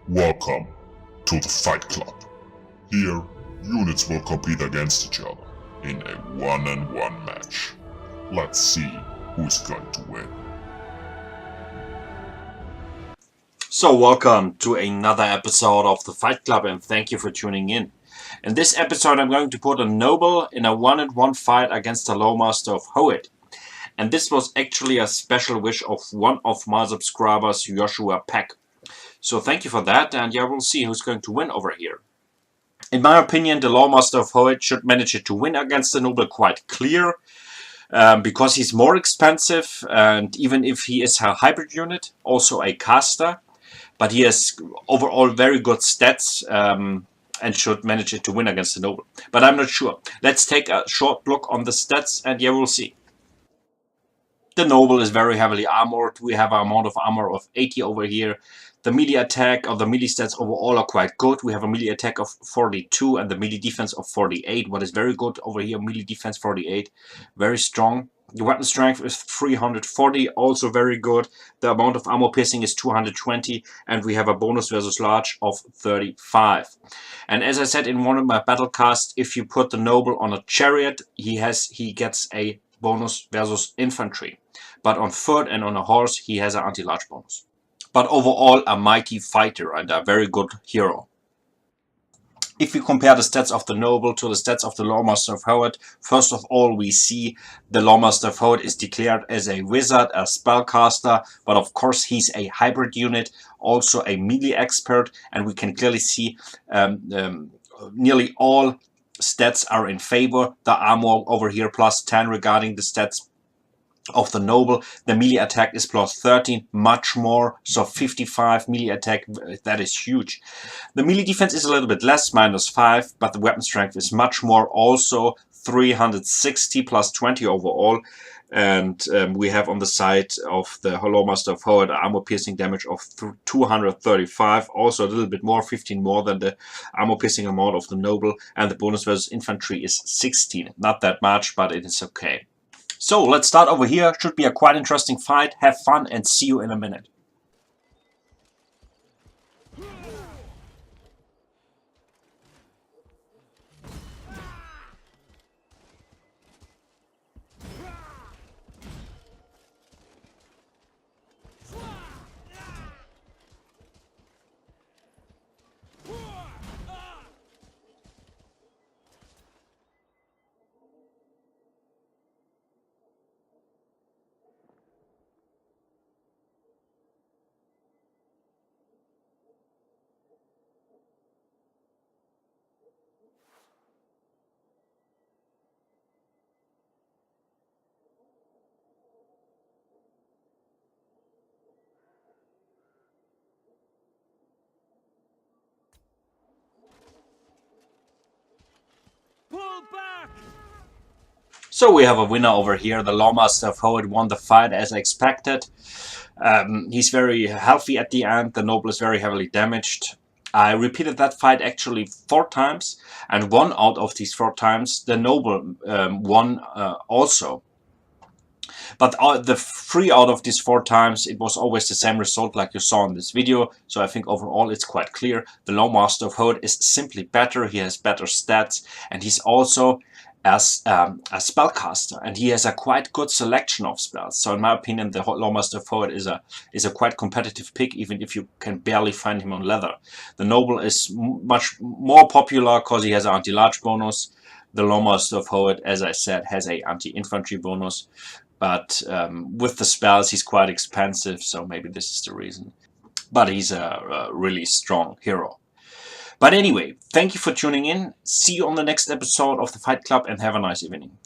Welcome to the Fight Club. Here, units will compete against each other in a one-on-one match. Let's see who's going to win. So welcome to another episode of the Fight Club and thank you for tuning in. In this episode I'm going to put a noble in a one-on-one fight against the Loremaster of Hoeth. And this was actually a special wish of one of my subscribers, Joshua Peck. So thank you for that, and yeah, we'll see who's going to win over here. In my opinion, the Loremaster of Hoeth should manage it to win against the noble quite clear. Because he's more expensive, and even if he is a hybrid unit, also a caster, but he has overall very good stats and should manage it to win against the noble. But I'm not sure. Let's take a short look on the stats and yeah, we'll see. The noble is very heavily armored. We have an amount of armor of 80 over here. The melee attack or the melee stats overall are quite good. We have a melee attack of 42 and the melee defense of 48. What is very good over here, melee defense 48. Very strong. The weapon strength is 340, also very good. The amount of armor piercing is 220, and we have a bonus versus large of 35. And as I said in one of my battle casts, if you put the noble on a chariot, he gets a bonus versus infantry. But on foot and on a horse, he has an anti-large bonus. But overall, a mighty fighter and a very good hero. If we compare the stats of the noble to the stats of the Loremaster of Hoeth, first of all we see the Loremaster of Hoeth is declared as a wizard, a spellcaster, but of course he's a hybrid unit, also a melee expert, and we can clearly see nearly all stats are in favor. The armor over here plus 10 regarding the stats of the noble. The melee attack is plus 13, much more, so 55 melee attack, that is huge. The melee defense is a little bit less, minus 5, but the weapon strength is much more, also 360 plus 20 overall. And we have on the side of the Loremaster of Hoeth armor piercing damage of 235, also a little bit more, 15 more than the armor piercing amount of the noble, and the bonus versus infantry is 16. Not that much, but it is okay. So let's start over here. Should be a quite interesting fight. Have fun and see you in a minute. Pull back! So we have a winner over here. The Loremaster of Hoeth won the fight as expected. He's very healthy at the end. The noble is very heavily damaged. I repeated that fight actually 4 times, and 1 out of these 4 times the noble won also. But the 3 out of these 4 times it was always the same result like you saw in this video. So I think overall it's quite clear. The Loremaster of Hoeth is simply better. He has better stats, and he's also as a spellcaster, and he has a quite good selection of spells. So in my opinion, the Loremaster of Hoeth is a quite competitive pick, even if you can barely find him on leather. The noble is much more popular because he has an anti-large bonus. The Loremaster of Hoeth, as I said, has a anti-infantry bonus. But with the spells, he's quite expensive, so maybe this is the reason. But he's a really strong hero. But anyway, thank you for tuning in. See you on the next episode of the Fight Club and have a nice evening.